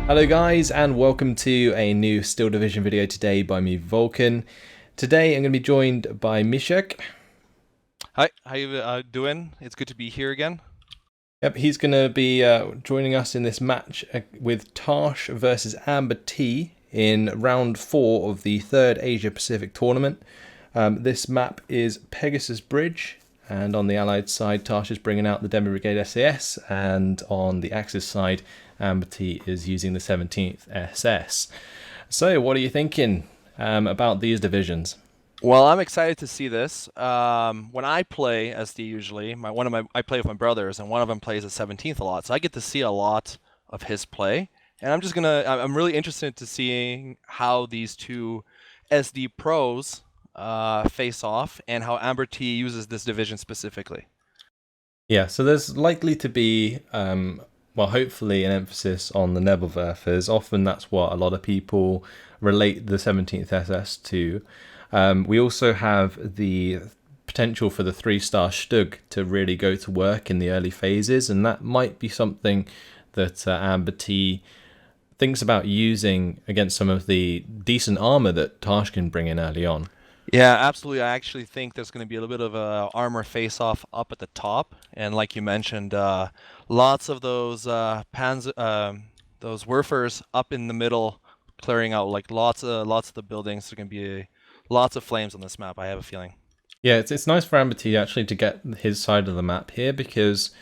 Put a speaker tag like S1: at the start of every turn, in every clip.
S1: Hello guys, and welcome to a new Steel Division video today by me, Vulcan. Today I'm going to be joined by Mishek.
S2: Hi, how you doing? It's good to be here again.
S1: Yep, he's going to be joining us in this match with Tarsh versus AmberT in round 4 of the 3rd Asia Pacific tournament. This map is Pegasus Bridge, and on the Allied side, Tarsh is bringing out the Demi Brigade SAS, and on the Axis side, AmberT is using the 17th SS. So, what are you thinking about these divisions?
S2: Well, I'm excited to see this. When I play SD usually, I play with my brothers, and one of them plays at 17th a lot, so I get to see a lot of his play. And I'm really interested to seeing how these two SD pros face off, and how AmberT uses this division specifically.
S1: Yeah, so there's likely to be, well, hopefully an emphasis on the Nebelwerfers. Often that's what a lot of people relate the 17th SS to. We also have the potential for the 3-star Stug to really go to work in the early phases, and that might be something that AmberT thinks about using against some of the decent armor that Tarsh can bring in early on.
S2: Yeah, absolutely. I actually think there's going to be a little bit of a armor face-off up at the top, and like you mentioned, lots of those those Werfers up in the middle, clearing out like lots of the buildings. There's going to be lots of flames on this map, I have a feeling.
S1: Yeah, it's nice for AmberT actually to get his side of the map here, because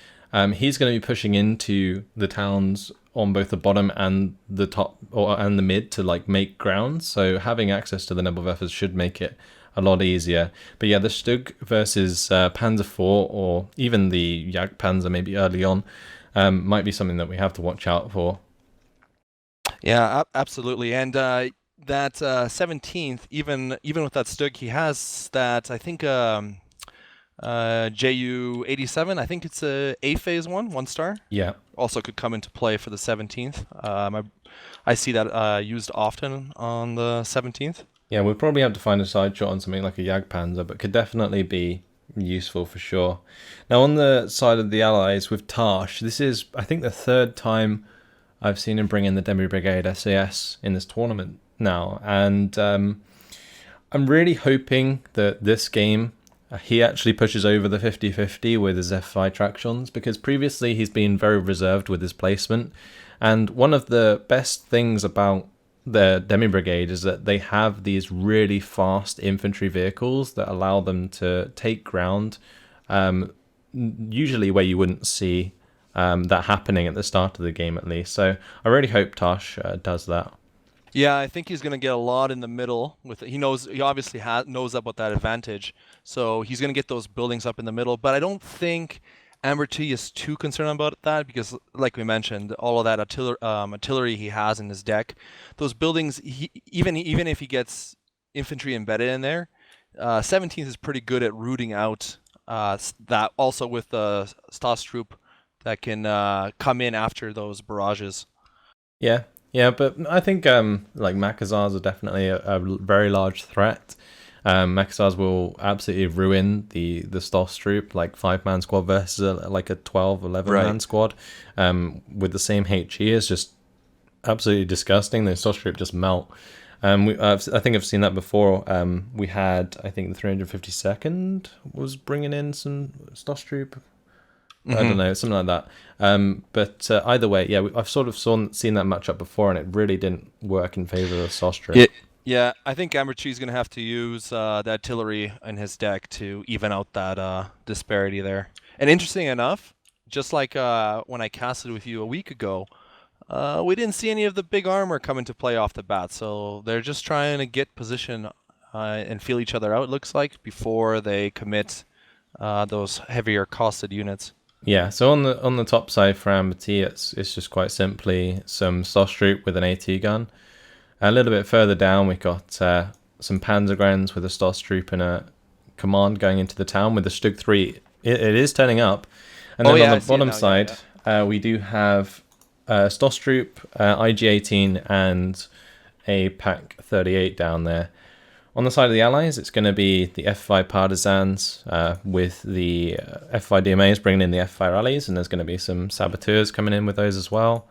S1: he's going to be pushing into the towns on both the bottom and the top and the mid to like make ground. So having access to the Nebelwerfers should make it a lot easier. But yeah, the Stug versus Panzer IV, or even the Jagdpanzer maybe early on, might be something that we have to watch out for.
S2: Yeah, absolutely. And that 17th, even with that Stug, he has that, I think, JU-87. I think it's a phase one star.
S1: Yeah.
S2: Also could come into play for the 17th. I see that used often on the 17th.
S1: Yeah, we'll probably have to find a side shot on something like a Jagdpanzer, but could definitely be useful for sure. Now, on the side of the Allies with Tarsh, this is, I think, the 3rd time I've seen him bring in the Demi Brigade SAS in this tournament now, and I'm really hoping that this game he actually pushes over the 50-50 with his F5 tractions, because previously he's been very reserved with his placement, and one of the best things about the Demi Brigade is that they have these really fast infantry vehicles that allow them to take ground, usually where you wouldn't see that happening at the start of the game at least. So I really hope Tarsh does that.
S2: Yeah, I think he's going to get a lot in the middle with it. He obviously knows about that advantage. So he's going to get those buildings up in the middle, but I don't think AmberT is too concerned about that, because like we mentioned, all of that artillery he has in his deck, those buildings, even if he gets infantry embedded in there, 17th is pretty good at rooting out that, also with the Stas troop that can come in after those barrages.
S1: Yeah. Yeah, but I think like Makazars are definitely a very large threat. Makazars will absolutely ruin the Stas troop, like 5-man squad versus like a 12, 11-man squad. With the same HE is just absolutely disgusting. The Stas troop just melt. I think I've seen that before. We had, I think the 352nd was bringing in some Stas troop. I don't know, something like that. But either way, yeah, I've sort of seen that matchup before, and it really didn't work in favor of the Sostra.
S2: Yeah, I think AmberT is going to have to use the artillery in his deck to even out that disparity there. And interesting enough, just like when I casted with you a week ago, we didn't see any of the big armor come into play off the bat. So they're just trying to get position and feel each other out, it looks like, before they commit those heavier costed units.
S1: Yeah, so on the top side for AmberT, it's just quite simply some Stas troop with an AT gun. A little bit further down, we've got some Panzergrens with a Stas troop and a command going into the town with the Stug 3. It is turning up. And then on the bottom side, we do have Stas troop, IG-18, and a Pak 38 down there. On the side of the Allies, it's going to be the F5 Partisans with the F5 DMAs bringing in the F5 rallies, and there's going to be some Saboteurs coming in with those as well.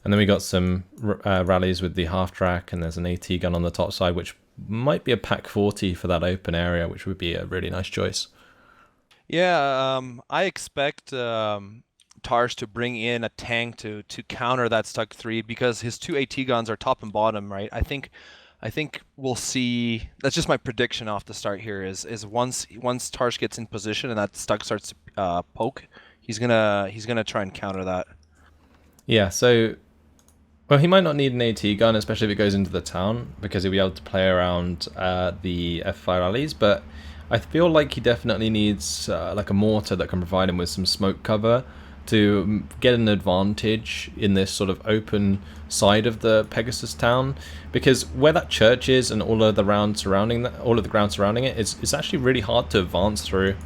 S1: And then we got some rallies with the half track, and there's an AT gun on the top side, which might be a Pack 40 for that open area, which would be a really nice choice.
S2: Yeah, I expect Tarsh to bring in a tank to counter that Stug 3 because his two AT guns are top and bottom, right? I think we'll see. That's just my prediction off the start here. Is once Tarsh gets in position and that Stug starts to poke, he's gonna try and counter that.
S1: Yeah, so well, he might not need an AT gun, especially if it goes into the town, because he'll be able to play around the F5 rallies. But I feel like he definitely needs like a mortar that can provide him with some smoke cover to get an advantage in this sort of open side of the Pegasus town, because where that church is and all of the ground surrounding it, it's actually really hard to advance through.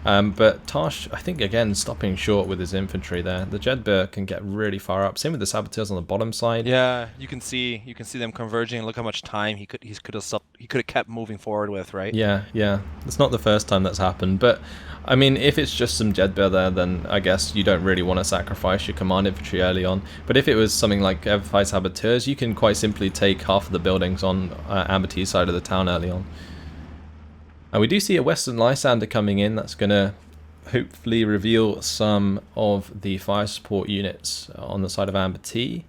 S1: But Tarsh, I think, again, stopping short with his infantry there. The Jedburgh can get really far up. Same with the saboteurs on the bottom side.
S2: Yeah, you can see them converging. Look how much time he could have kept moving forward with, right?
S1: Yeah, yeah. It's not the first time that's happened, but I mean, if it's just some Jedburgh there, then I guess you don't really want to sacrifice your command infantry early on. But if it was something like F5 saboteurs, you can quite simply take half of the buildings on AmberT side of the town early on. And we do see a Western Lysander coming in. That's going to hopefully reveal some of the fire support units on the side of AmberT.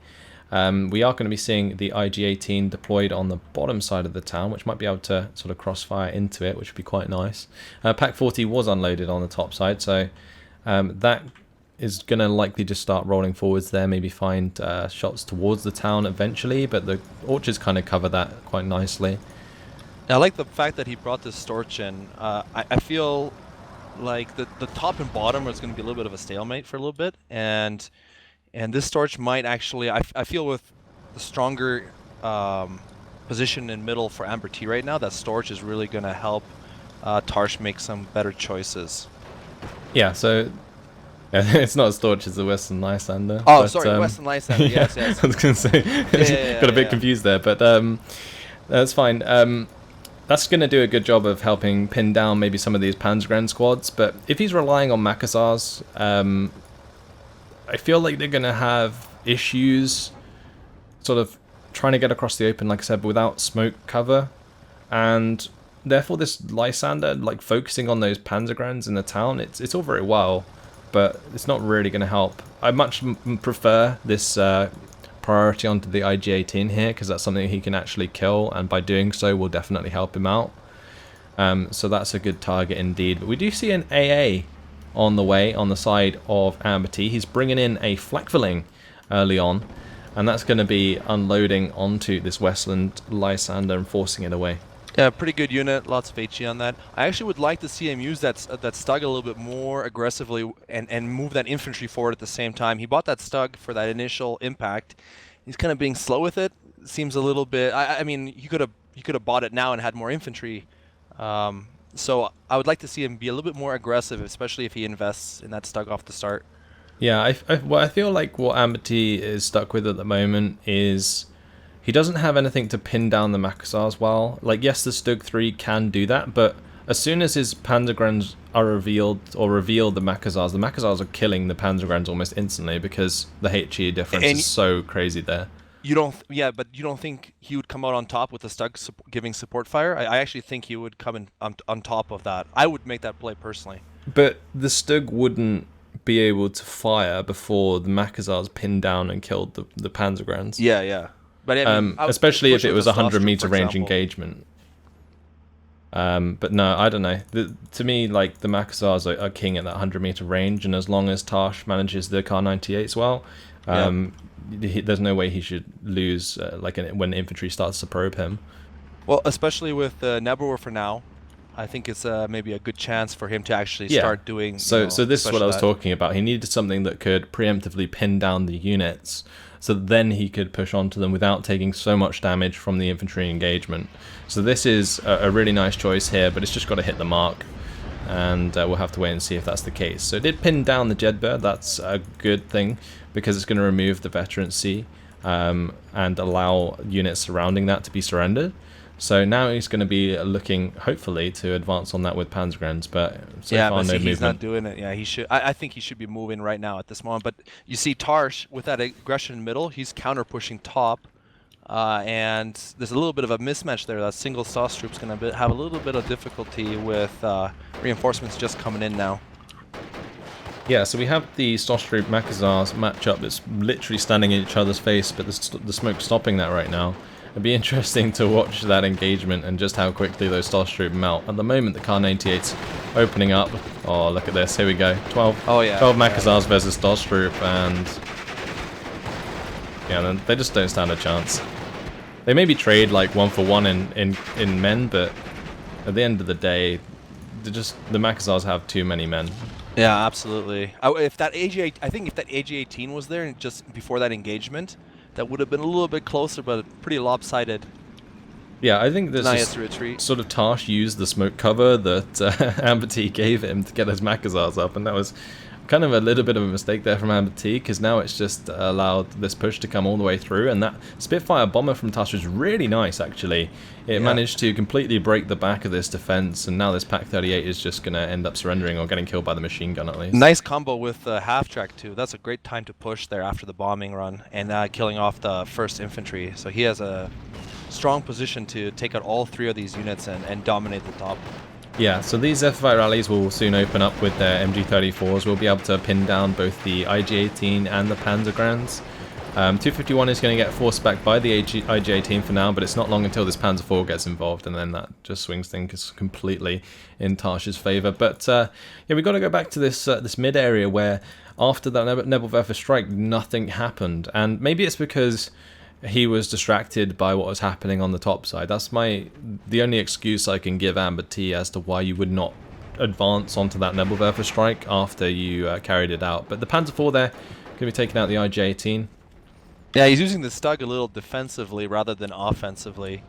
S1: We are going to be seeing the IG-18 deployed on the bottom side of the town, which might be able to sort of crossfire into it, which would be quite nice. Pack 40 was unloaded on the top side, so that is going to likely just start rolling forwards there, maybe find shots towards the town eventually, but the orchards kind of cover that quite nicely.
S2: I like the fact that he brought this Storch in. I feel like the top and bottom is going to be a little bit of a stalemate for a little bit, and this Storch might actually, I feel with the stronger position in middle for AmberT right now, that Storch is really going to help Tarsh make some better choices.
S1: Yeah, so it's not a Storch, it's a Western Lysander.
S2: Oh, sorry, Western Lysander, yes, yes.
S1: I was going to say, got a bit confused there, but that's fine. That's going to do a good job of helping pin down maybe some of these Panzergren squads, but if he's relying on Makassars, I feel like they're going to have issues sort of trying to get across the open, like I said, but without smoke cover, and therefore this Lysander, like focusing on those Panzergrens in the town, it's all very well, but it's not really going to help. I much prefer this priority onto the IG-18 here, because that's something he can actually kill, and by doing so will definitely help him out. So that's a good target indeed. But we do see an AA on the way on the side of AmberT. He's bringing in a Flakverling early on, and that's going to be unloading onto this Westland Lysander and forcing it away.
S2: Yeah, pretty good unit, lots of HE on that. I actually would like to see him use that Stug a little bit more aggressively and move that infantry forward at the same time. He bought that Stug for that initial impact. He's kind of being slow with it. Seems a little bit. I mean, he could have bought it now and had more infantry. So I would like to see him be a little bit more aggressive, especially if he invests in that Stug off the start.
S1: Yeah, I feel like what AmberT is stuck with at the moment is he doesn't have anything to pin down the Makassars well. Like, yes, the Stug 3 can do that, but as soon as his Panzergrens are reveal the Makassars are killing the Panzergrens almost instantly, because the HE difference is so crazy there.
S2: But you don't think he would come out on top with the Stug giving support fire? I actually think he would come in on top of that. I would make that play personally.
S1: But the Stug wouldn't be able to fire before the Makassars pinned down and killed the Panzergrens.
S2: Yeah, yeah. But I mean,
S1: especially if it was a 100-meter range engagement. But no, I don't know. To me, like, the Makassars are king at that 100-meter range, and as long as Tarsh manages the Kar 98s well, there's no way he should lose when infantry starts to probe him.
S2: Well, especially with Nebor for now, I think it's maybe a good chance for him to actually start doing.
S1: So this is what I was talking about. He needed something that could preemptively pin down the units, so that then he could push onto them without taking so much damage from the infantry engagement. So this is a really nice choice here, but it's just got to hit the mark, and we'll have to wait and see if that's the case. So it did pin down the Jedburgh. That's a good thing, because it's going to remove the veterancy and allow units surrounding that to be surrendered. So now he's going to be looking, hopefully, to advance on that with Panzergrenz, but so
S2: Yeah,
S1: far
S2: but
S1: no
S2: see, he's not
S1: movement.
S2: doing it. Yeah, he should. I think he should be moving right now at this moment. But you see, Tarsh with that aggression in middle, he's counter pushing top, and there's a little bit of a mismatch there. That single sauce troop's going to have a little bit of difficulty with reinforcements just coming in now.
S1: Yeah, so we have the Stosstroop Makazars matchup that's literally standing in each other's face, but the smoke's stopping that right now. It'd be interesting to watch that engagement and just how quickly those Stosstroop melt. At the moment, the Kar-98's opening up. Oh, look at this. Here we go. 12,
S2: Oh, yeah.
S1: 12 Makazars versus Stosstroop, and yeah, they just don't stand a chance. They maybe trade like 1-for-1 in men, but at the end of the day, the Makazars have too many men.
S2: Yeah, absolutely. If that AG, I think if that AG-18 was there just before that engagement, that would have been a little bit closer, but pretty lopsided.
S1: Yeah, I think this
S2: Now he
S1: is
S2: has to retreat.
S1: sort of Tarsh used the smoke cover that AmberT gave him to get his Makazars up, and that was kind of a little bit of a mistake there from AmberT, because now it's just allowed this push to come all the way through, and that Spitfire bomber from Tarsh was really nice, actually. It managed to completely break the back of this defense, and now this Pak-38 is just going to end up surrendering or getting killed by the machine gun at least.
S2: Nice combo with the half-track too. That's a great time to push there after the bombing run and killing off the 1st Infantry. So he has a strong position to take out all 3 of these units and dominate the top.
S1: Yeah, so these F-5 rallies will soon open up with their MG34s. We'll be able to pin down both the IG-18 and the Panzergrenz. 251 is going to get forced back by the IG-18 for now, but it's not long until this Panzer IV gets involved, and then that just swings things completely in Tarsh's favour. But yeah, we've got to go back to this this mid area where after that Nebelwerfer strike, nothing happened, and maybe it's because he was distracted by what was happening on the top side. That's the only excuse I can give AmberT as to why you would not advance onto that Nebelwerfer strike after you carried it out. But the Panzer IV there going to be taking out the IG-18.
S2: Yeah, he's using the Stug a little defensively rather than offensively,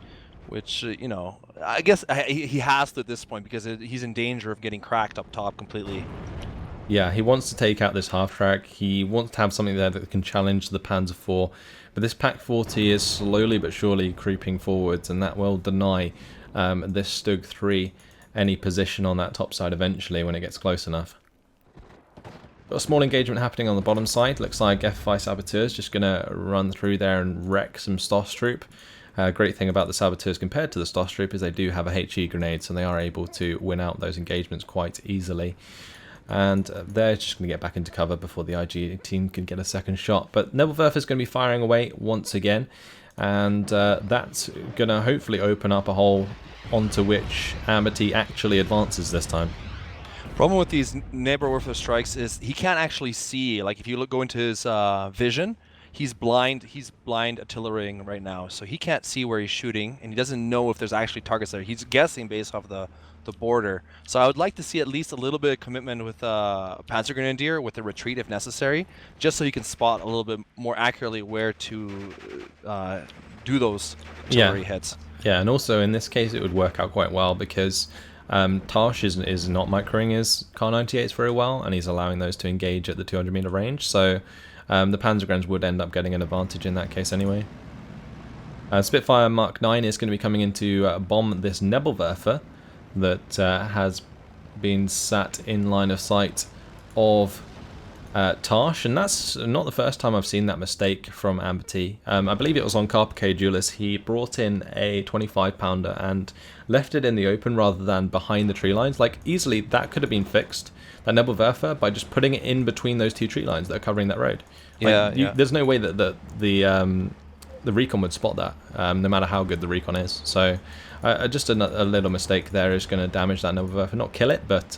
S2: which, you know, I guess he has to at this point because he's in danger of getting cracked up top completely.
S1: Yeah, he wants to take out this half-track. He wants to have something there that can challenge the Panzer IV. But this Pak-40 is slowly but surely creeping forwards, and that will deny this Stug 3 any position on that top side eventually when it gets close enough. Got a small engagement happening on the bottom side. Looks like F5 Saboteurs just going to run through there and wreck some Stosstroop. Great thing about the Saboteurs compared to the Stosstroop is they do have a HE grenade, so they are able to win out those engagements quite easily. And they're just going to get back into cover before the IG-18 can get a second shot. But Nebelwerfer is going to be firing away once again, and that's going to hopefully open up a hole onto which AmberT actually advances this time.
S2: Problem with these Nebelwerfer strikes is he can't actually see. Like if you go into his vision, he's blind. He's blind artillerying right now, so he can't see where he's shooting, and he doesn't know if there's actually targets there. He's guessing based off the border. So I would like to see at least a little bit of commitment with Panzer Grenadier with a retreat if necessary, just so you can spot a little bit more accurately where to do those artillery hits.
S1: Yeah, and also in this case it would work out quite well because Tarsh is not microing his Kar-98s very well, and he's allowing those to engage at the 200 meter range, so the Panzergrenz would end up getting an advantage in that case anyway. Spitfire Mark 9 is going to be coming in to bomb this Nebelwerfer that has been sat in line of sight of Tarsh, and that's not the first time I've seen that mistake from AmberT. I believe it was on Carpiquet Duelist. He brought in a 25-pounder and left it in the open rather than behind the tree lines. Like, easily that could have been fixed, that Nebelwerfer, by just putting it in between those 2 tree lines that are covering that road. Like, there's no way that the recon would spot that, no matter how good the recon is. So just a little mistake there is going to damage that Nebelwerfer. Not kill it, but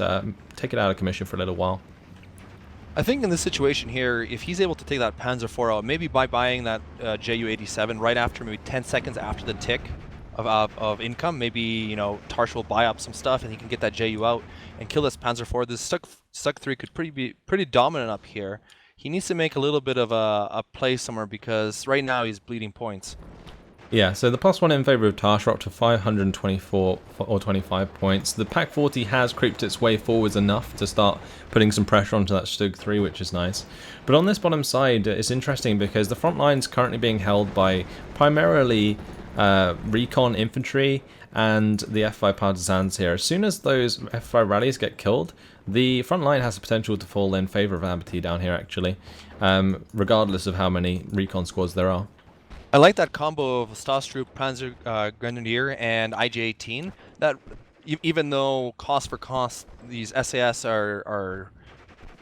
S1: take it out of commission for a little while.
S2: I think in this situation here, if he's able to take that Panzer IV out, maybe by buying that Ju-87 right after, maybe 10 seconds after the tick of income, maybe, you know, Tarsh will buy up some stuff and he can get that Ju out and kill this Panzer IV. This Stug 3 could be pretty dominant up here. He needs to make a little bit of a play somewhere because right now he's bleeding points.
S1: Yeah, so the +1 in favour of Tarsh are up to 524 or 25 points. The Pak-40 has creeped its way forwards enough to start putting some pressure onto that Stug 3, which is nice. But on this bottom side, it's interesting because the front line's currently being held by primarily recon infantry and the F5 partisans here. As soon as those F5 rallies get killed, the front line has the potential to fall in favor of APT down here, actually, regardless of how many recon squads there are.
S2: I like that combo of Stahlstrup, Panzer Grenadier, and IG-18. That even though cost for cost, these SAS are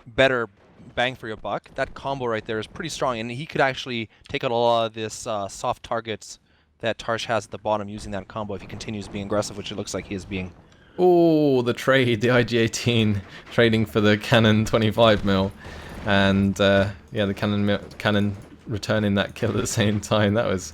S2: better bang for your buck. That combo right there is pretty strong, and he could actually take out a lot of this soft targets that Tarsh has at the bottom using that combo if he continues being aggressive, which it looks like he is being.
S1: Oh, the trade, the IG-18 trading for the Cannon 25mm, and yeah, the Cannon returning that kill at the same time. That was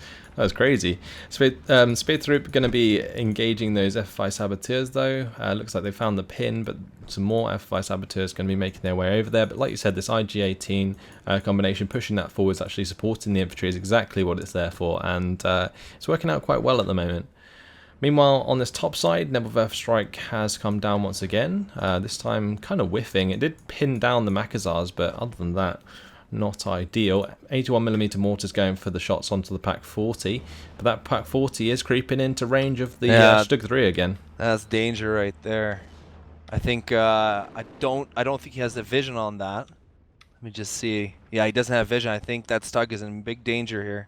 S1: crazy. Speertroop going to be engaging those F5 saboteurs though. Looks like they found the pin, but some more F5 saboteurs going to be making their way over there. But like you said, this IG-18 combination pushing that forwards, actually supporting the infantry, is exactly what it's there for, and it's working out quite well at the moment. Meanwhile, on this top side, Nebelwerfer strike has come down once again. This time kind of whiffing. It did pin down the Makazars, but other than that, not ideal. 81mm mortars going for the shots onto the Pak 40, but that Pak 40 is creeping into range of the Stug 3 again.
S2: That's danger right there. I think I don't think he has the vision on that. Let me just see. Yeah, he doesn't have vision. I think that Stug is in big danger here.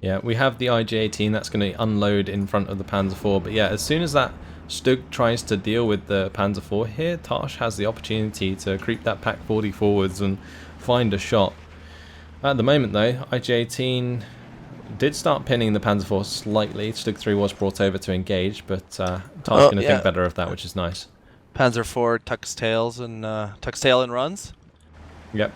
S1: Yeah, we have the IG-18 that's going to unload in front of the Panzer IV, but yeah, as soon as that Stug tries to deal with the Panzer IV here, Tarsh has the opportunity to creep that Pak 40 forwards and find a shot. At the moment though, IG-18 did start pinning the Panzer IV slightly. Stug 3 was brought over to engage, but Tarsh going to think better of that, which is nice.
S2: Panzer IV tucks tail and runs.
S1: Yep.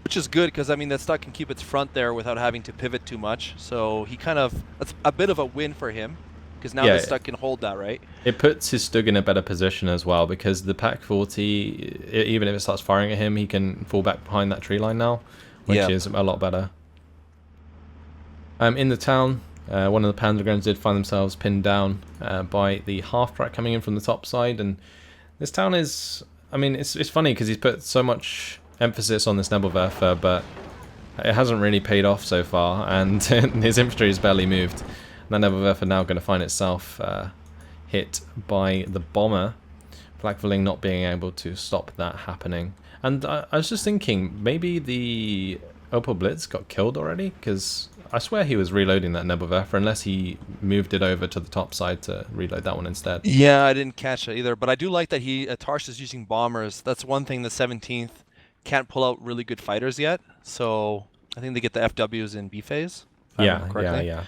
S2: Which is good because I mean that Stug can keep its front there without having to pivot too much. So he that's a bit of a win for him because now the Stug can hold that, right?
S1: It puts his Stug in a better position as well because the Pak 40, even if it starts firing at him, he can fall back behind that tree line now, which is a lot better. In the town, one of the Panzer Guns did find themselves pinned down by the half-track coming in from the top side, and this town is, I mean, it's funny because he's put so much emphasis on this Nebelwerfer, but it hasn't really paid off so far, and his infantry has barely moved. And that Nebelwerfer now going to find itself hit by the bomber, Blackvilling not being able to stop that happening. And I was just thinking, maybe the Opel Blitz got killed already, because I swear he was reloading that Nebelwerfer, unless he moved it over to the top side to reload that one instead.
S2: Yeah, I didn't catch it either, but I do like that Tarsh is using bombers. That's one thing the 17th can't pull out really good fighters yet, so I think they get the FWs in B phase.
S1: Yeah.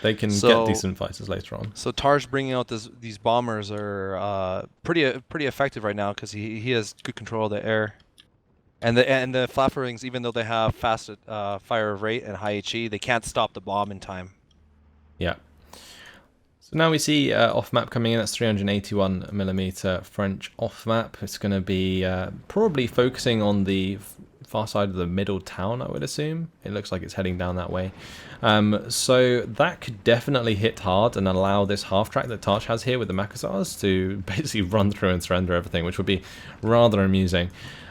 S1: They can get decent fighters later on.
S2: So Tarsh bringing out these bombers are pretty effective right now because he has good control of the air, and the Flapperings, even though they have fast fire rate and high HE, they can't stop the bomb in time.
S1: Yeah. So now we see off map coming in. That's 381mm French off map. It's going to be probably focusing on the far side of the middle town, I would assume. It looks like it's heading down that way. So that could definitely hit hard and allow this half track that Tarsh has here with the Makazars to basically run through and surrender everything, which would be rather amusing.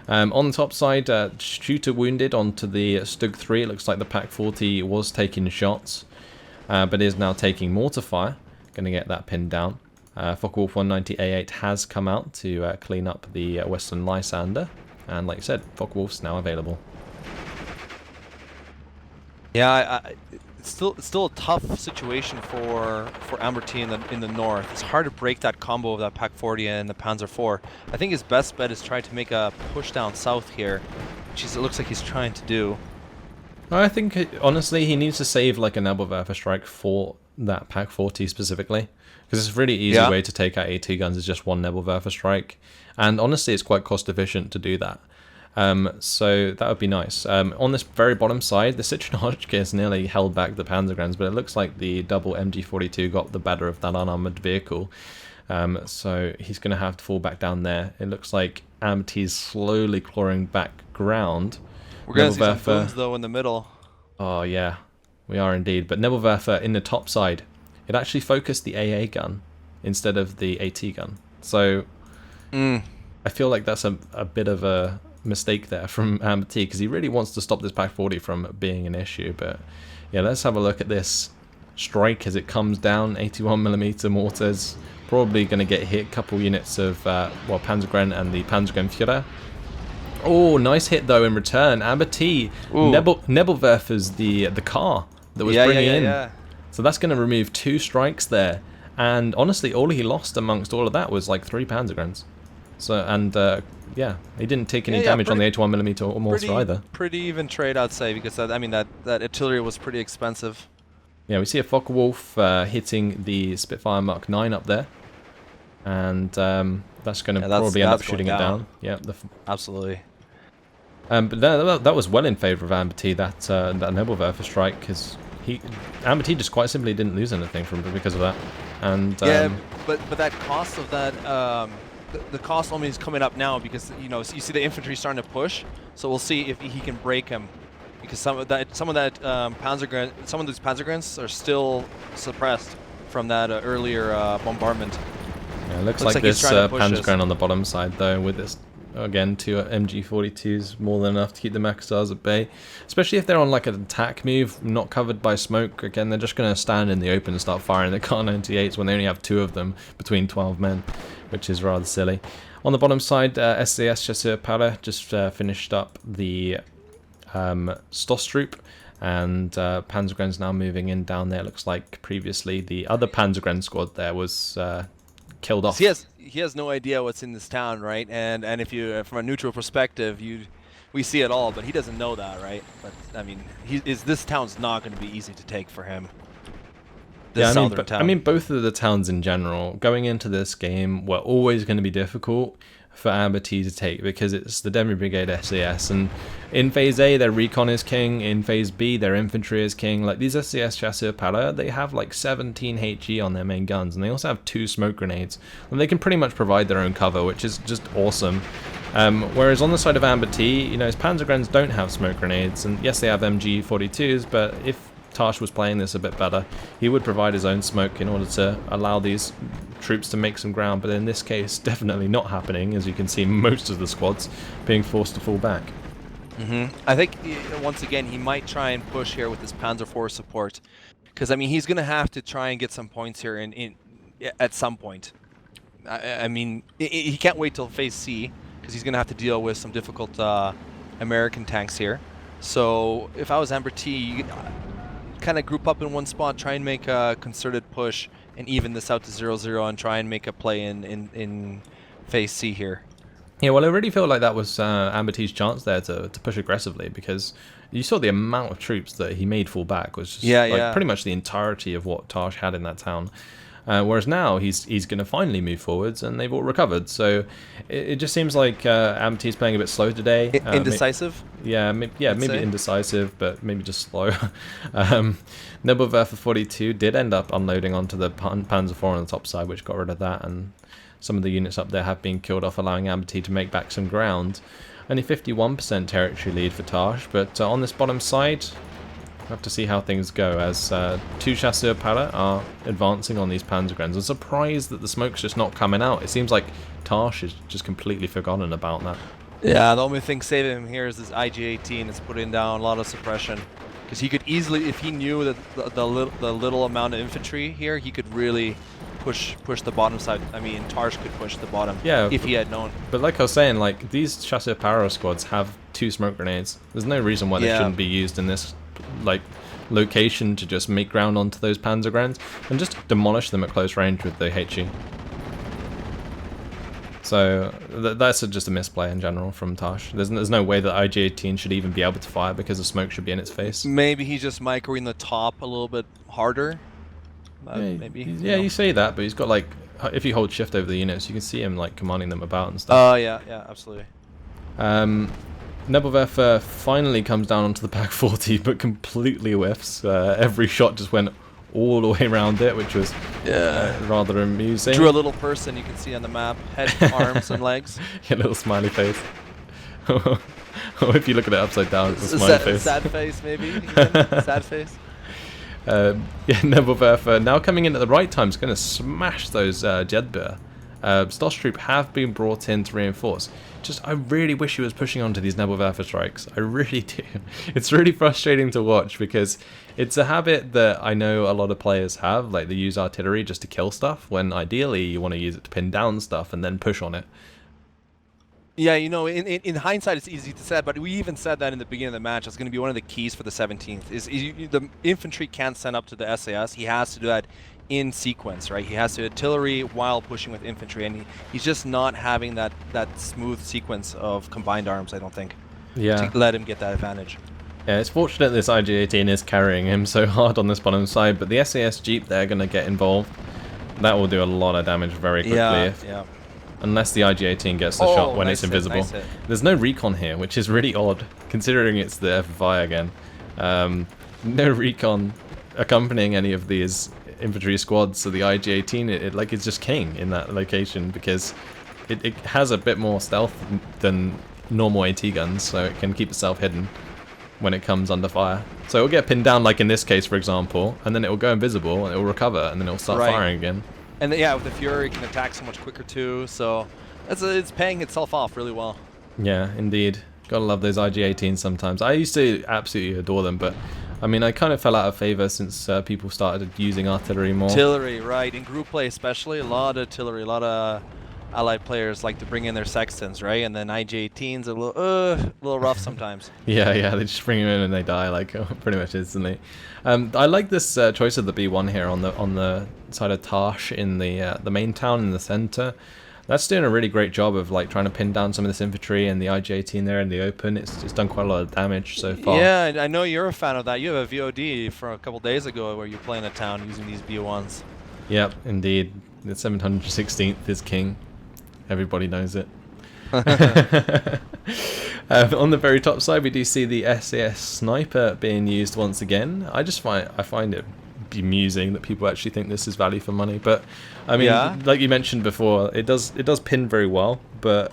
S1: On the top side, shooter wounded onto the Stug 3. It looks like the Pak 40 was taking shots, but is now taking mortar fire. Going to get that pinned down. Focke-Wulf 190A8 has come out to clean up the Western Lysander, and like I said, Focke-Wulf's now available.
S2: Yeah, it's still a tough situation for AmberT in the north. It's hard to break that combo of that Pak 40 and the Panzer IV. I think his best bet is try to make a push down south here, which it looks like he's trying to do.
S1: I think honestly he needs to save like a Nebelwerfer strike for that Pak 40 specifically, because it's a really easy way to take out AT guns is just one Nebelwerfer strike, and honestly it's quite cost efficient to do that. So that would be nice. On this very bottom side, the Citroen Hotchkiss nearly held back the Panzergrens, but it looks like the double MG42 got the better of that unarmored vehicle. So he's going to have to fall back down there. It looks like AMT's slowly clawing back ground.
S2: We're going to see some booms though in the middle.
S1: Oh yeah, we are indeed. But Nebelwerfer in the top side, it actually focused the AA gun instead of the AT gun. So I feel like that's a bit of a mistake there from AmberT, because he really wants to stop this Pak 40 from being an issue. But yeah, let's have a look at this strike as it comes down. 81mm mortars. Probably going to get hit. Couple units of, well, Panzergren and the Panzergrenführer. Oh, nice hit though in return. AmberT Nebelwerfer's the car that was bringing in.
S2: Yeah.
S1: So that's going to remove 2 strikes there. And honestly, all he lost amongst all of that was like 3 Panzergrens. So, and yeah, he didn't take any damage on the 81mm or mortar either.
S2: Pretty even trade, I'd say, because I mean that artillery was pretty expensive.
S1: Yeah, we see a Focke-Wulf hitting the Spitfire Mark 9 up there. And that's going to probably end up shooting it down. Yeah,
S2: absolutely.
S1: But that was well in favour of AmberT, that Nebelwerfer strike, because AmberT just quite simply didn't lose anything because of that. And
S2: yeah, but that cost of that, the cost only is coming up now because you see the infantry starting to push. So we'll see if he can break him, because some of these Panzergrens are still suppressed from that earlier bombardment.
S1: Yeah, it looks like this Panzergren on the bottom side though, with this. Again, 2 MG42s, more than enough to keep the Makastars at bay. Especially if they're on like an attack move, not covered by smoke. Again, they're just going to stand in the open and start firing the Kar 98s when they only have 2 of them between 12 men, which is rather silly. On the bottom side, SAS Chasseurs-Pilotes just finished up the Stosstroop, and Panzergren's now moving in down there. Looks like previously the other Panzergren squad there was killed off.
S2: He has no idea what's in this town, right? And if you, from a neutral perspective, we see it all, but he doesn't know that, right? But I mean, this town's not going to be easy to take for him.
S1: I mean, both of the towns in general going into this game were always going to be difficult for AmberT to take, because it's the Demi Brigade SAS, and in Phase A their recon is king, in Phase B their infantry is king. Like these SAS Chasseurs-Pilotes, they have like 17 HE on their main guns, and they also have 2 smoke grenades, and they can pretty much provide their own cover, which is just awesome. Whereas on the side of AmberT, his Panzergrens don't have smoke grenades, and yes, they have MG42s, but if Tarsh was playing this a bit better, he would provide his own smoke in order to allow these troops to make some ground, but in this case definitely not happening, as you can see most of the squads being forced to fall back.
S2: I think once again he might try and push here with his Panzer IV support, because I mean he's gonna have to try and get some points here at some point. I mean he can't wait till Phase C, because he's gonna have to deal with some difficult American tanks here. So if I was AmberT, kind of group up in one spot, try and make a concerted push and even this out to 0-0 and try and make a play in Phase C here.
S1: Yeah, well, I really feel like that was AmberT's chance there to push aggressively, because you saw the amount of troops that he made fall back was just pretty much the entirety of what Tarsh had in that town. Whereas now he's going to finally move forwards, and they've all recovered. So it just seems like AmberT's playing a bit slow today.
S2: Indecisive?
S1: Maybe indecisive, but maybe just slow. Nebelwerfer 42 did end up unloading onto the Panzer IV on the top side, which got rid of that, and some of the units up there have been killed off, allowing AmberT to make back some ground. Only 51% territory lead for Tarsh, but on this bottom side, we'll have to see how things go, as 2 Chasseurs-Pilotes are advancing on these Panzergrens. I'm surprised that the smoke's just not coming out. It seems like Tarsh is just completely forgotten about that.
S2: Yeah, the only thing saving him here is this IG-18 that's putting down a lot of suppression. Because he could easily, if he knew that the little amount of infantry here, he could really push the bottom side. I mean, Tarsh could push the bottom if he had known.
S1: But like I was saying, like these Chasseurs-Pilotes squads have 2 smoke grenades. There's no reason why they shouldn't be used in this location to just make ground onto those Panzergrens and just demolish them at close range with the HE. So that's just a misplay in general from Tarsh. There's no way that IG-18 should even be able to fire, because the smoke should be in its face.
S2: Maybe he's just microing the top a little bit harder. Maybe.
S1: Yeah, you say that, but he's got like, if you hold shift over the units, you can see him like commanding them about and stuff.
S2: Oh yeah, absolutely.
S1: Nebelwerfer finally comes down onto the Pak 40, but completely whiffs. Every shot just went all the way around it, which was rather amusing.
S2: Drew a little person you can see on the map, head, arms, and legs.
S1: Yeah, little smiley face. Or if you look at it upside down, it's a smiley face.
S2: Sad face, maybe. Sad face.
S1: Nebelwerfer now coming in at the right time is going to smash those Jedburgh Starship have been brought in to reinforce. Just, I really wish he was pushing onto these Nebelwerfer strikes. I really do. It's really frustrating to watch because it's a habit that I know a lot of players have. Like, they use artillery just to kill stuff, when ideally you want to use it to pin down stuff and then push on it.
S2: Yeah, you know, in hindsight, it's easy to say, but we even said that in the beginning of the match. It's going to be one of the keys for the 17th. Is the infantry can't send up to the SAS. He has to do that in sequence, right? He has to artillery while pushing with infantry, and he's just not having that smooth sequence of combined arms, I don't think, to let him get that advantage.
S1: Yeah, it's fortunate this IG-18 is carrying him so hard on this bottom side, but the SAS Jeep, they're going to get involved. That will do a lot of damage very quickly.
S2: Yeah.
S1: Unless the IG-18 gets the shot when it's invisible.
S2: Nice hit.
S1: There's no recon here, which is really odd, considering it's the FFI again. No recon accompanying any of these infantry squads, so the IG-18, it's just king in that location, because it has a bit more stealth than normal AT guns, so it can keep itself hidden when it comes under fire. So it'll get pinned down, like in this case, for example, and then it will go invisible, and it will recover, and then it will start firing again. And
S2: yeah, with the Fury, it can attack so much quicker too, so it's paying itself off really well.
S1: Yeah, indeed. Gotta love those IG-18s sometimes. I used to absolutely adore them, but I mean, I kind of fell out of favor since people started using artillery more.
S2: Artillery, right. In group play especially, a lot of artillery, a lot of allied players like to bring in their sextons, right? And then IG-18s are a little rough sometimes.
S1: Yeah, they just bring them in and they die, like, pretty much instantly. I like this choice of the B1 here on the side of Tarsh in the main town in the center. That's doing a really great job of like trying to pin down some of this infantry, and the IG-18 there in the open. It's done quite a lot of damage so far.
S2: Yeah, I know you're a fan of that. You have a VOD from a couple days ago where you're playing a town using these B1s.
S1: Yep, indeed. The 716th is king. Everybody knows it. On the very top side, we do see the SAS sniper being used once again. I find it bemusing that people actually think this is value for money, but I mean, like you mentioned before, it does pin very well, but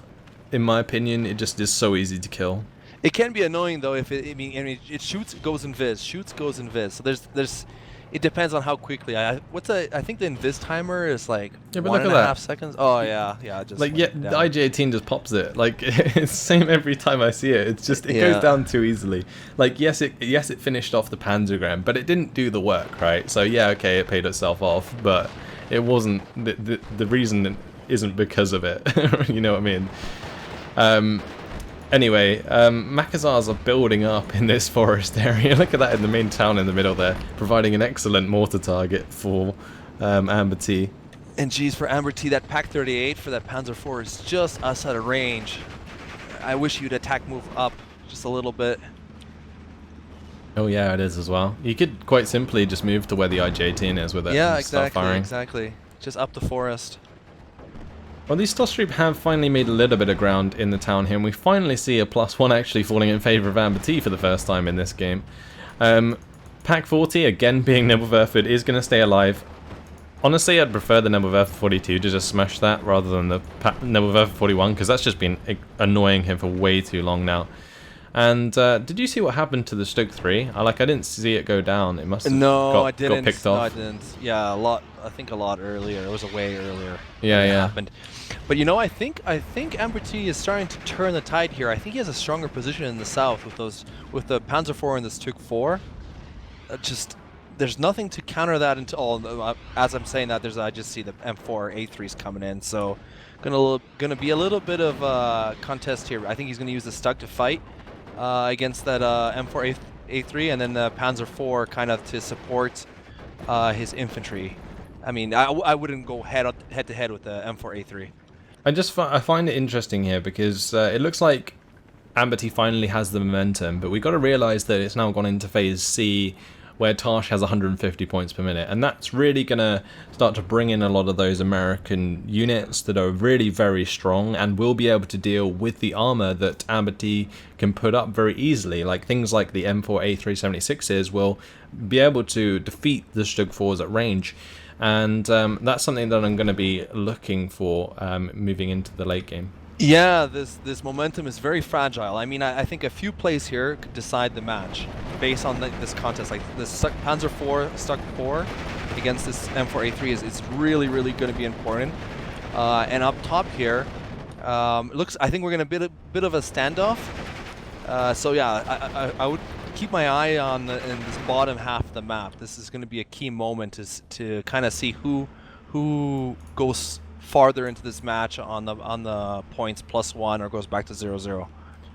S1: in my opinion, it just is so easy to kill.
S2: It can be annoying though if it shoots, goes invis, shoots, goes invis. So there's it depends on how quickly. I think the invis timer is like 1.5 seconds. Oh yeah, just
S1: like the IG-18 just pops it. Like it's the same every time I see it. It's just it goes down too easily. Like yes it finished off the Panzergram, but it didn't do the work, right? So yeah, okay, it paid itself off, but it wasn't the reason isn't because of it. You know what I mean? Anyway, Makazars are building up in this forest area. Look at that in the main town in the middle there, providing an excellent mortar target for AmberT.
S2: And geez, for AmberT, that Pak 38 for that Panzer IV is just us out of range. I wish you'd attack move up just a little bit.
S1: Oh yeah, it is as well. You could quite simply just move to where the IG-18 is with it and start firing.
S2: Exactly. Just up the forest.
S1: Well, these Starstream have finally made a little bit of ground in the town here, and we finally see a +1 actually falling in favour of AmberT for the first time in this game. Pak 40, again being Nebelwerfer, is going to stay alive. Honestly, I'd prefer the Nebelwerfer 42 to just smash that rather than the Nebelwerfer 41, because that's just been annoying him for way too long now. And did you see what happened to the Stoke 3? I didn't see it go down. It must have got picked off.
S2: No, I didn't. Yeah, I think a lot earlier. It was way earlier.
S1: Yeah.
S2: It happened. But you know, I think AmberT is starting to turn the tide here. I think he has a stronger position in the south with the Panzer IV and the Stück 4. There's nothing to counter that until as I'm saying that I just see the M4 A3s coming in. So gonna be a little bit of a contest here. I think he's gonna use the Stück to fight against that M4 A3, and then the Panzer IV kind of to support his infantry. I mean, I wouldn't go head to head with the M4 A3.
S1: I find it interesting here because it looks like AmberT finally has the momentum, but we've got to realise that it's now gone into phase C, where Tarsh has 150 points per minute, and that's really going to start to bring in a lot of those American units that are really very strong and will be able to deal with the armor that AmberT can put up very easily. Like things like the M4 A376s will be able to defeat the Stück 4s at range. And that's something that I'm going to be looking for moving into the late game.
S2: Yeah, this momentum is very fragile. I mean, I think a few plays here could decide the match based on this contest. Like this Panzer IV, Stück 4 against this M4 A3 is really, really going to be important. And up top here, it looks. I think we're gonna bit of a standoff. So yeah, I would keep my eye on in this bottom half of the map. This is going to be a key moment to kind of see who goes farther into this match on the points +1 or goes back to 0-0.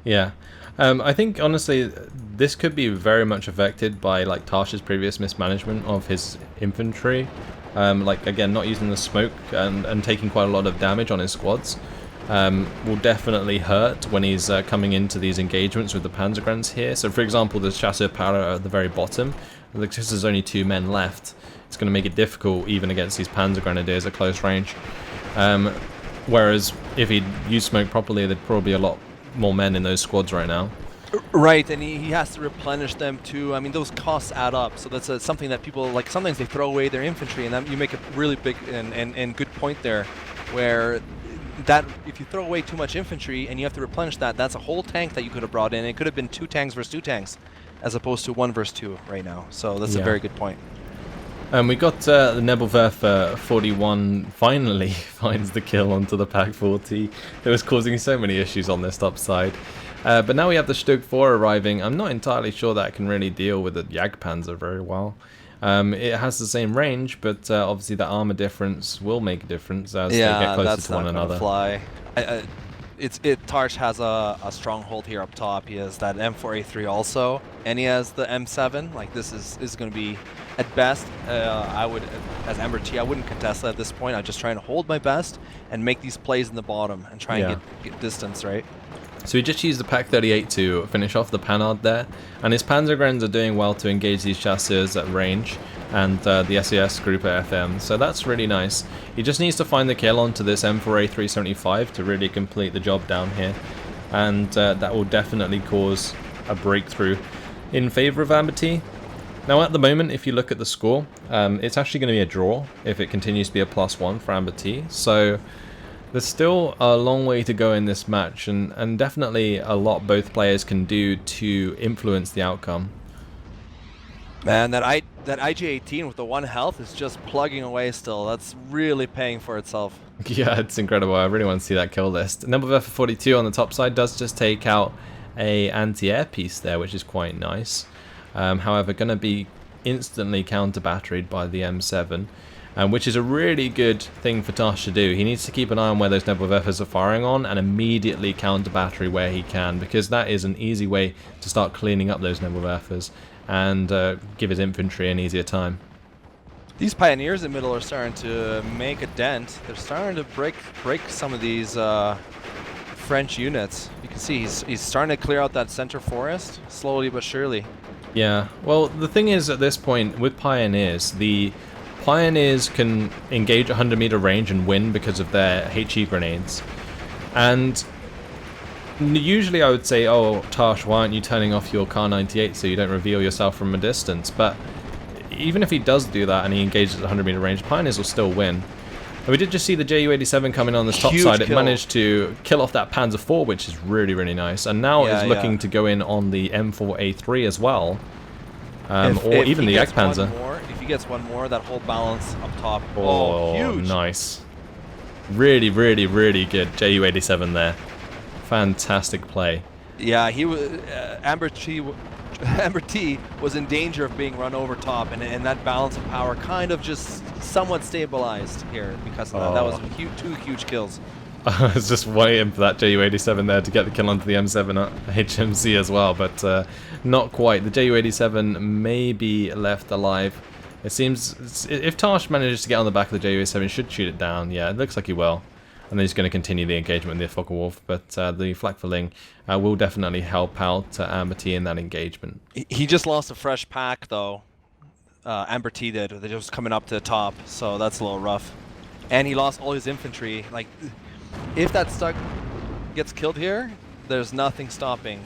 S1: Yeah, I think honestly this could be very much affected by like Tarsh's previous mismanagement of his infantry. Like again, not using the smoke and taking quite a lot of damage on his squads. Will definitely hurt when he's coming into these engagements with the Panzergrenadiers here. So for example, the Chasseur Powder at the very bottom, because there's only 2 men left, it's going to make it difficult even against these Panzergrenadiers at close range. Whereas if he'd used smoke properly, there'd probably be a lot more men in those squads right now.
S2: Right, and he has to replenish them too. I mean, those costs add up. So that's something that people, like, sometimes they throw away their infantry, and you make a really big and good point there, where that if you throw away too much infantry and you have to replenish that, that's a whole tank that you could have brought in. It could have been 2 tanks versus 2 tanks, as opposed to 1 versus 2 right now. So that's a very good point.
S1: We got the Nebelwerfer 41 finally finds the kill onto the Pak 40 that was causing so many issues on this top side. But now we have the Stug 4 arriving. I'm not entirely sure that can really deal with the Jagdpanzer very well. It has the same range, but obviously the armor difference will make a difference as they get closer to one another.
S2: Fly. Tarsh has a stronghold here up top. He has that M4A3 also, and he has the M7. Like, this is going to be, at best, I would, as AmberT, I wouldn't contest that at this point. I'm just trying to hold my best and make these plays in the bottom and try and get distance, right?
S1: So he just used the Pak 38 to finish off the Panhard there, and his Panzergrenadiers are doing well to engage these chasseurs at range, and the SAS group at FM, so that's really nice. He just needs to find the kill onto this M4A375 to really complete the job down here, and that will definitely cause a breakthrough in favour of AmberT. Now at the moment, if you look at the score, it's actually going to be a draw if it continues to be a +1 for AmberT, so there's still a long way to go in this match, and definitely a lot both players can do to influence the outcome.
S2: Man, that IG-18 with the 1 health is just plugging away still. That's really paying for itself.
S1: Yeah, it's incredible. I really want to see that kill list. Nebelwerfer 42 on the top side does just take out a anti-air piece there, which is quite nice. However, going to be instantly counter-batteried by the M7. Which is a really good thing for Tarsh to do. He needs to keep an eye on where those Nebelwerfers are firing on and immediately counter battery where he can, because that is an easy way to start cleaning up those Nebelwerfers and give his infantry an easier time.
S2: These Pioneers in the middle are starting to make a dent. They're starting to break some of these French units. You can see he's starting to clear out that center forest slowly but surely.
S1: Yeah, well, the thing is at this point with Pioneers, the Pioneers can engage 100-meter range and win because of their HE grenades. And usually I would say, oh, Tarsh, why aren't you turning off your Kar 98 so you don't reveal yourself from a distance? But even if he does do that and he engages at 100-meter range, Pioneers will still win. And we did just see the Ju-87 coming on this top side. It managed to kill off that Panzer IV, which is really, really nice. And now it's looking to go in on the M4A3 as well. Or even the Jagdpanzer.
S2: If he gets 1 more, that whole balance up top.
S1: Oh, huge. Nice. Really, really, really good Ju-87 there. Fantastic play.
S2: Yeah, he was AmberT was in danger of being run over top, and that balance of power kind of just somewhat stabilized here because of that. That was 2 huge kills.
S1: I was just waiting for that Ju-87 there to get the kill onto the M7 HMC as well, but not quite. The Ju-87 may be left alive. It seems if Tarsh manages to get on the back of the Ju-87, he should shoot it down. Yeah, it looks like he will. And then he's going to continue the engagement with the Focke-Wulf, but the Flak-Verling will definitely help out AmberT in that engagement.
S2: He just lost a fresh pack, though. AmberT did. They're just coming up to the top, so that's a little rough. And he lost all his infantry. Like, if that Stug gets killed here, there's nothing stopping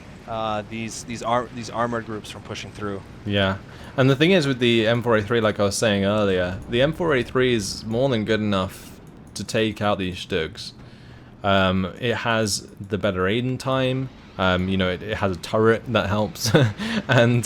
S2: these armored groups from pushing through.
S1: Yeah, and the thing is with the M4A3, like I was saying earlier, the M4A3 is more than good enough to take out these Stugs. It has the better aim time. You know, it has a turret that helps, and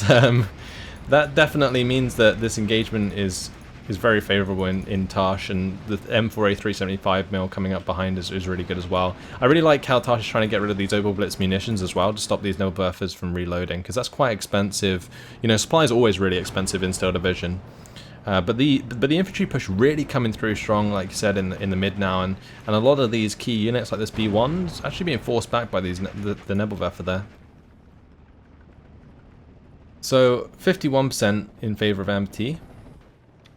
S1: that definitely means that this engagement is very favourable in Tarsh, and the M4A375 mil coming up behind is really good as well. I really like how Tarsh is trying to get rid of these Opal Blitz munitions as well to stop these Nebelwerfers from reloading, because that's quite expensive. You know, supply is always really expensive in Steel Division. But the infantry push really coming through strong, like you said, in the mid now, and a lot of these key units like this B1's actually being forced back by these the Nebelwerfer there. So 51% in favor of AmberT.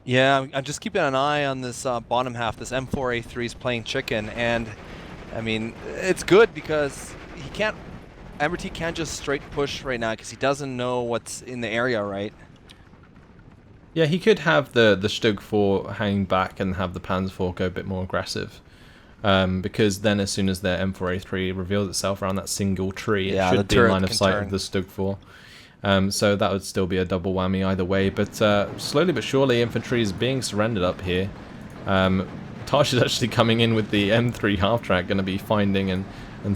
S2: Yeah, I'm just keeping an eye on this bottom half. This M4A3 is playing chicken, and I mean it's good because AmberT can't just straight push right now because he doesn't know what's in the area, right?
S1: Yeah, he could have the Stug 4 hanging back and have the Panzer 4 go a bit more aggressive. Because then as soon as their M4A3 reveals itself around that single tree, it should be in line of sight of the Stug 4. So that would still be a double whammy either way. But slowly but surely, infantry is being surrendered up here. Tarsh is actually coming in with the M3 half-track, going to be finding and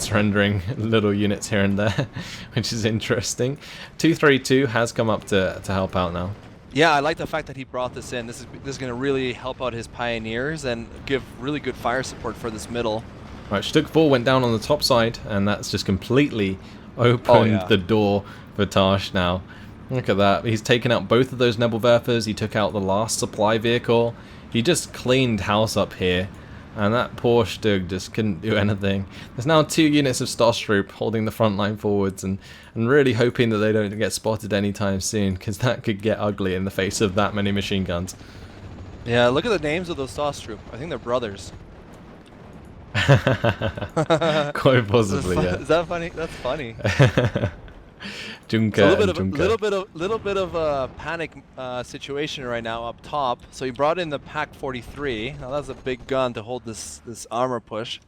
S1: surrendering little units here and there, which is interesting. 232 has come up to help out now.
S2: Yeah, I like the fact that he brought this in. This is going to really help out his pioneers and give really good fire support for this middle.
S1: Right, Stug 4 went down on the top side, and that's just completely opened the door for Tarsh now. Look at that. He's taken out both of those Nebelwerfers. He took out the last supply vehicle. He just cleaned house up here. And that poor Stug just couldn't do anything. There's now 2 units of Stosstroop holding the front line forwards and really hoping that they don't get spotted anytime soon, because that could get ugly in the face of that many machine guns.
S2: Yeah, look at the names of those Stosstroop. I think they're brothers.
S1: Quite possibly, yeah.
S2: Is that funny? That's funny.
S1: Junker,
S2: so little bit of a panic situation right now up top. So he brought in the Pak 43. Now that's a big gun to hold this armor push.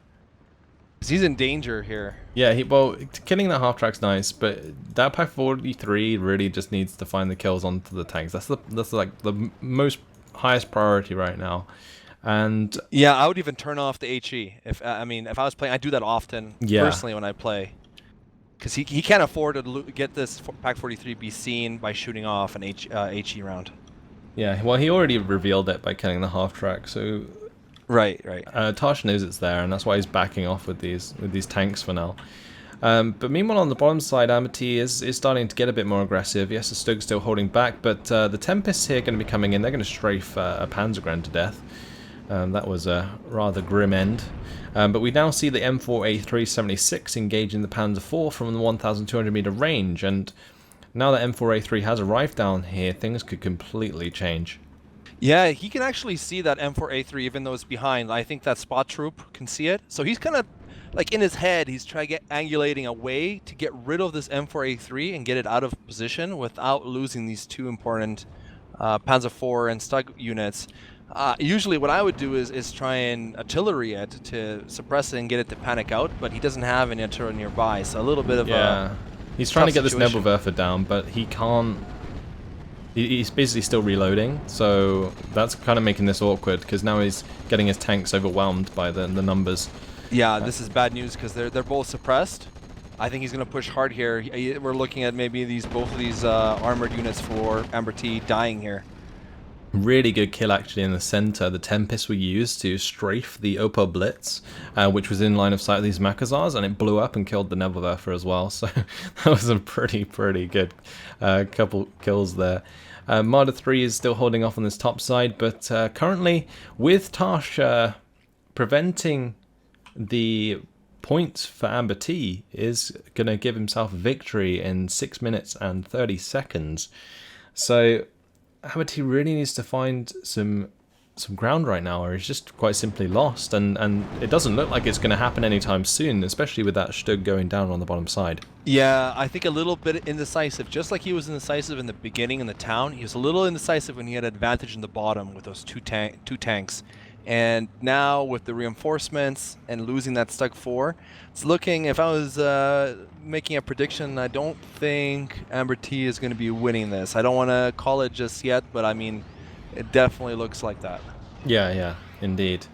S2: 'Cause he's in danger here.
S1: Yeah, well, killing that half track's nice, but that Pak 43 really just needs to find the kills onto the tanks. That's like the most highest priority right now. And
S2: yeah, I would even turn off the HE. If I was playing, I do that often personally when I play. Because he can't afford to get this Pak 43 be seen by shooting off an HE round.
S1: Yeah, well, he already revealed it by killing the half track, so
S2: right.
S1: Tarsh knows it's there, and that's why he's backing off with these tanks for now. But meanwhile, on the bottom side, AmberT is starting to get a bit more aggressive. Yes, the Stug's still holding back, but the Tempests here are going to be coming in. They're going to strafe a Panzergren to death. That was a rather grim end. But we now see the M4A376 engaging the Panzer IV from the 1,200 meter range, and now that M4A3 has arrived down here, things could completely change.
S2: Yeah, he can actually see that M4A3 even though it's behind. I think that spot troop can see it. So he's kind of, like in his head, he's trying to get angulating a way to get rid of this M4A3 and get it out of position without losing these 2 important Panzer IV and Stug units. Usually what I would do is try and artillery it to suppress it and get it to panic out, but he doesn't have any artillery nearby, so a little bit of
S1: he's trying to get this Nebelwerfer down, but he can't. He's basically still reloading, so that's kind of making this awkward, because now he's getting his tanks overwhelmed by the numbers.
S2: Yeah, this is bad news, because they're both suppressed. I think he's going to push hard here. We're looking at maybe both of these armored units for AmberT dying here.
S1: Really good kill actually in the center. The Tempests were used to strafe the Opel Blitz, which was in line of sight of these Makazars, and it blew up and killed the Nebelwerfer as well. So that was a pretty good couple kills there. Marder 3 is still holding off on this top side, but currently with Tarsh preventing the points for AmberT, is going to give himself a victory in 6 minutes and 30 seconds. So AmberT really needs to find some ground right now, or he's just quite simply lost, and it doesn't look like it's going to happen anytime soon, especially with that Stug going down on the bottom side.
S2: Yeah, I think a little bit indecisive, just like he was indecisive in the beginning in the town. He was a little indecisive when he had advantage in the bottom with those two tanks. And now with the reinforcements and losing that Stug 4, it's looking, if I was making a prediction, I don't think AmberT is going to be winning this. I don't want to call it just yet, but I mean, it definitely looks like that.
S1: Yeah, indeed.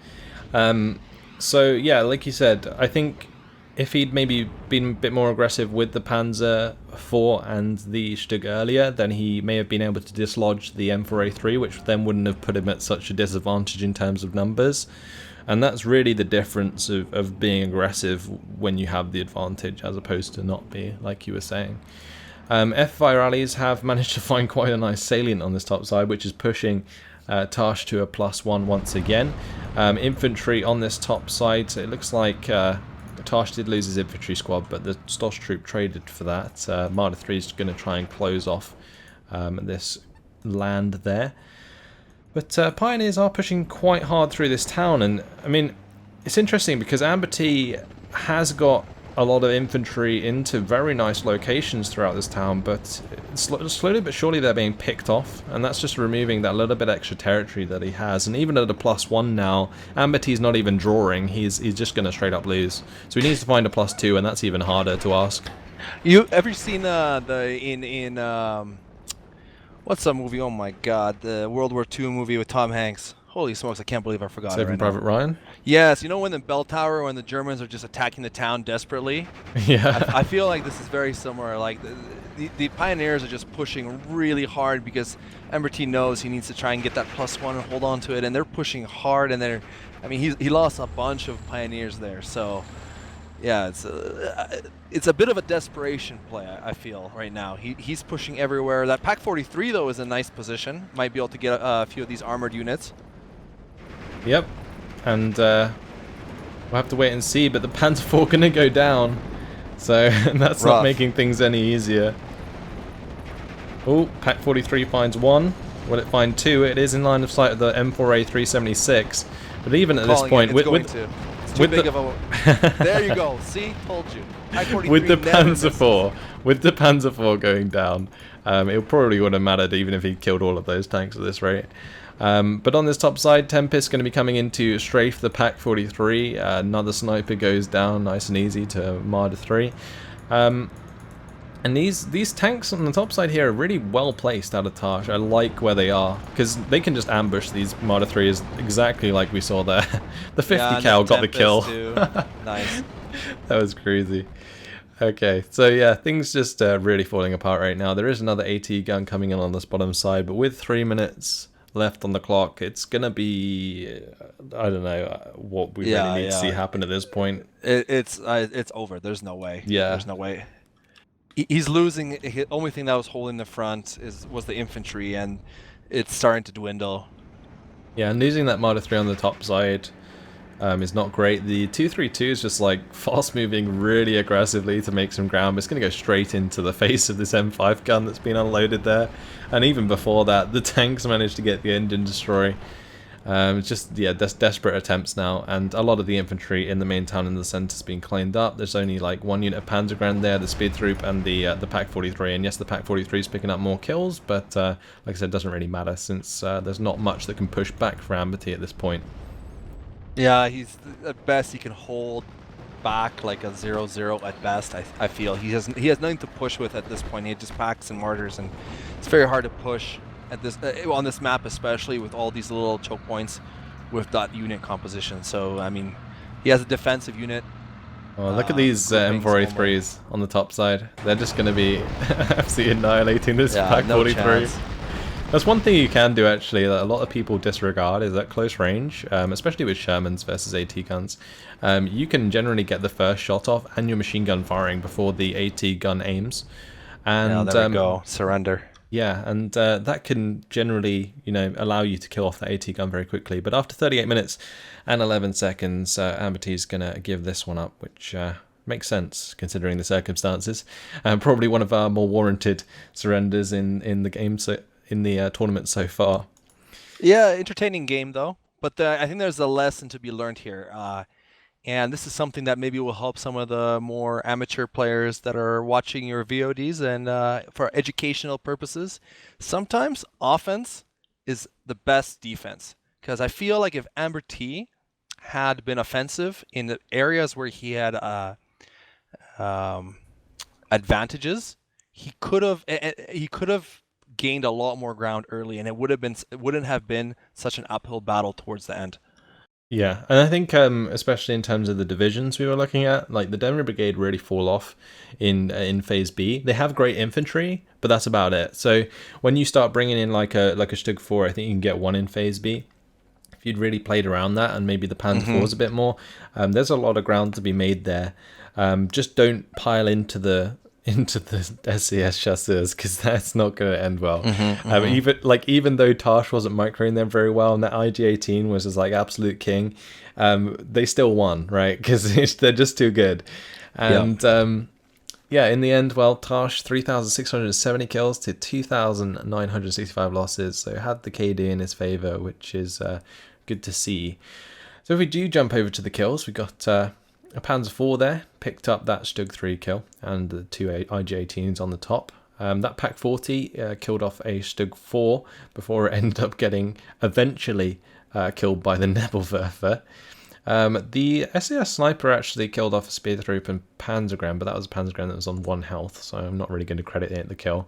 S1: So yeah, like you said, I think if he'd maybe been a bit more aggressive with the Panzer IV and the Stug earlier, then he may have been able to dislodge the M4A3, which then wouldn't have put him at such a disadvantage in terms of numbers. And that's really the difference of being aggressive when you have the advantage, as opposed to not be, like you were saying. F5 rallies have managed to find quite a nice salient on this top side, which is pushing Tarsh to a +1 once again. Infantry on this top side, so it looks like Tarsh did lose his infantry squad, but the Stosh troop traded for that. Marder 3 is going to try and close off this land there. But Pioneers are pushing quite hard through this town, and I mean, it's interesting because AmberT has got a lot of infantry into very nice locations throughout this town, but slowly but surely they're being picked off, and that's just removing that little bit extra territory that he has. And even at a +1 now, AmberT's not even drawing, he's just going to straight up lose. So he needs to find a +2, and that's even harder to ask.
S2: You ever seen what's that movie? Oh my God, the World War II movie with Tom Hanks. Holy smokes, I can't believe I forgot it
S1: Saving
S2: right
S1: Private
S2: now.
S1: Ryan?
S2: Yes, you know when the bell tower, when the Germans are just attacking the town desperately?
S1: Yeah.
S2: I feel like this is very similar. Like the Pioneers are just pushing really hard because AmberT knows he needs to try and get that +1 and hold on to it, and they're pushing hard, and I mean, he lost a bunch of Pioneers there, so yeah, it's a bit of a desperation play, I feel, right now. He's pushing everywhere. That Pak 43, though, is a nice position. Might be able to get a few of these armored units.
S1: Yep, and we'll have to wait and see, but the Panzer IV going to go down, so that's not making things any easier. Oh, Pak 43 finds 1. Will it find 2? It is in line of sight of the M4A 376, but even at this point,
S2: It's too big of a... There you go. See? Told you.
S1: With the Panzer IV, with the Panzer IV going down, it probably would have mattered even if he killed all of those tanks at this rate. But on this top side, Tempest going to be coming in to strafe the Pak 43. Another sniper goes down nice and easy to Marder 3. And these tanks on the top side here are really well placed out of Tarsh. I like where they are, because they can just ambush these Marder 3s exactly like we saw there. The 50 cal got the kill.
S2: Nice.
S1: That was crazy. Okay, so yeah, things just really falling apart right now. There is another AT gun coming in on this bottom side, but with 3 minutes left on the clock, it's gonna be I don't know what we really need to see happen at this point.
S2: It's over. There's no way.
S1: Yeah,
S2: there's no way. He's losing. The only thing that was holding the front was the infantry, and it's starting to dwindle.
S1: Yeah, and losing that Marder 3 on the top side is not great. The 232 is just like fast moving really aggressively to make some ground, but it's going to go straight into the face of this M5 gun that's been unloaded there. And even before that, the tanks managed to get the engine destroy. It's just, yeah, desperate attempts now, and a lot of the infantry in the main town in the centre has been claimed up. There's only like 1 unit of Panzergran there, the Speed Troop, and the Pak 43. And yes, the Pak 43 is picking up more kills, but like I said, it doesn't really matter since there's not much that can push back for AmberT at this point.
S2: Yeah, he's at best he can hold back like a 0-0 at best. I feel he has nothing to push with at this point. He just packs and martyrs, and it's very hard to push at this on this map, especially with all these little choke points with that unit composition. So I mean, he has a defensive unit.
S1: Oh, look at these M4A3s on the top side. They're just going to be absolutely annihilating this Pak 43. That's one thing you can do actually that a lot of people disregard, is at close range, especially with Shermans versus AT guns. You can generally get the first shot off and your machine gun firing before the AT gun aims. And
S2: there we go. Surrender.
S1: Yeah, and that can generally, allow you to kill off the AT gun very quickly. But after 38 minutes and 11 seconds, AmberT is going to give this one up, which makes sense considering the circumstances. Probably one of our more warranted surrenders in the game, in the tournament so far.
S2: Yeah, entertaining game though. But I think there's a lesson to be learned here. And this is something that maybe will help some of the more amateur players that are watching your VODs, and for educational purposes. Sometimes offense is the best defense, because I feel like if AmberT had been offensive in the areas where he had advantages, he could have gained a lot more ground early, and it wouldn't have been such an uphill battle towards the end.
S1: Yeah, and I think especially in terms of the divisions we were looking at, like the Denver Brigade really fall off in Phase B. They have great infantry, but that's about it. So when you start bringing in like a Stug 4, I think you can get one in Phase B. If you'd really played around that and maybe the Panzer 4s a bit more, there's a lot of ground to be made there. Just don't pile into the SCS chasseurs, because that's not going to end well. Even though Tarsh wasn't microing them very well and that IG-18 was just like absolute king, they still won, right? Because they're just too good. And yeah, in the end, well, Tarsh 3,670 kills to 2,965 losses, so had the KD in his favor, which is good to see. So if we do jump over to the kills, we got a Panzer 4 there, picked up that Stug 3 kill, and the 2 IG-18s on the top. That Pak 40 killed off a Stug 4 before it ended up getting eventually killed by the Nebelwerfer. The SAS Sniper actually killed off a Speertroop and Panzergram, but that was a Panzergram that was on 1 health, so I'm not really going to credit it the kill.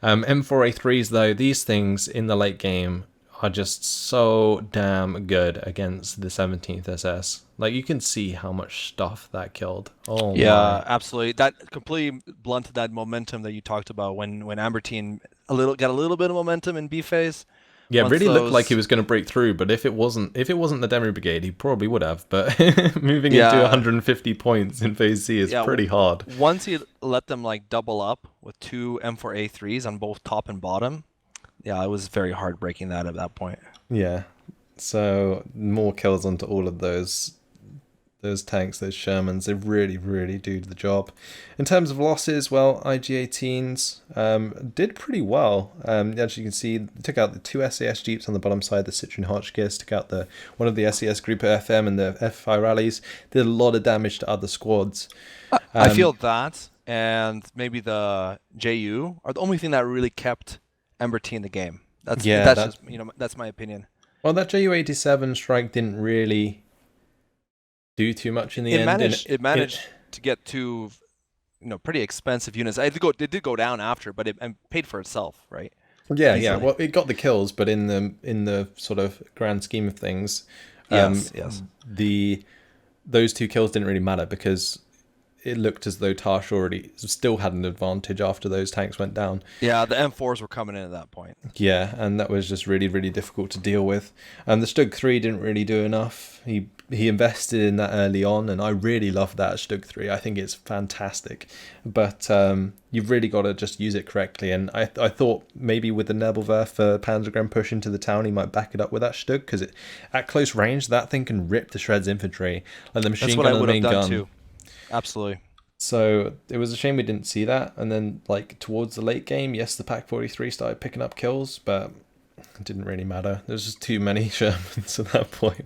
S1: M4A3s, though, these things in the late game are just so damn good against the 17th SS. Like, you can see how much stuff that killed. Oh
S2: yeah,
S1: my.
S2: absolutely. That completely blunted that momentum that you talked about when AmberT got a little bit of momentum in B phase.
S1: Yeah, it really looked like he was going to break through, but if it wasn't the Demi Brigade, he probably would have. But moving into 150 points in Phase C is pretty hard.
S2: Once he let them like double up with 2 M4A3s on both top and bottom, yeah, it was very hard breaking that at that point.
S1: Yeah, so more kills onto all of those tanks, those Shermans. They really, really do the job. In terms of losses, well, IG-18s did pretty well. As you can see, took out the 2 SAS Jeeps on the bottom side, the Citroen Hotchkiss, took out one of the SAS Group FM and the FI rallies. Did a lot of damage to other squads.
S2: I feel that, and maybe the JU are the only thing that really kept AmberT in the game. That's just, that's my opinion.
S1: Well, that JU-87 strike didn't really do too much in the end.
S2: It managed to get 2, pretty expensive units. It did go down after, but it paid for itself, right?
S1: Yeah, easily. Yeah. Well, it got the kills, but in the sort of grand scheme of things,
S2: yes.
S1: Those 2 kills didn't really matter because it looked as though Tarsh already still had an advantage after those tanks went down.
S2: Yeah, the M4s were coming in at that point.
S1: Yeah, and that was just really, really difficult to deal with. And the Stug 3 didn't really do enough. He invested in that early on, and I really love that Stug 3. I think it's fantastic. But you've really got to just use it correctly. And I thought maybe with the Nebelwerfer Panzergram push into the town, he might back it up with that Stug, because at close range, that thing can rip to shreds infantry. Like the machine gun and the main gun.
S2: Too. Absolutely.
S1: So it was a shame we didn't see that. And then like towards the late game, yes, the Pak 43 started picking up kills, but it didn't really matter. There's just too many Shermans at that point.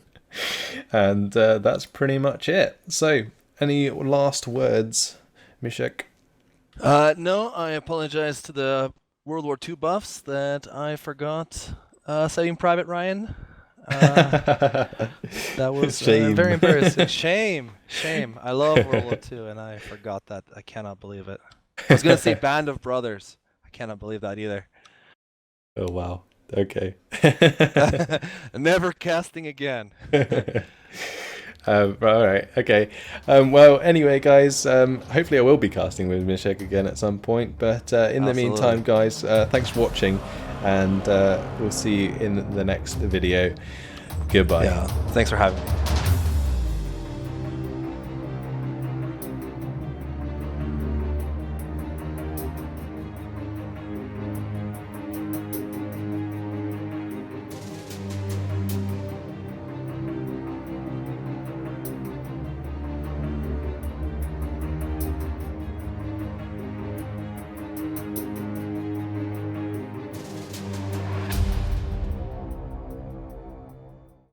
S1: And that's pretty much it. So any last words, Mishek?
S2: No, I apologize to the World War II buffs that I forgot Saving Private Ryan. That was very embarrassing. Shame. I love World War II, and I forgot that. I cannot believe it. I was going to say Band of Brothers. I cannot believe that either.
S1: Oh, wow. Okay.
S2: Never casting again.
S1: All right. Okay. Well, anyway, guys, hopefully I will be casting with Mishek again at some point. But in the meantime, guys, thanks for watching, and we'll see you in the next video. Goodbye.
S2: Yeah. Thanks for having me.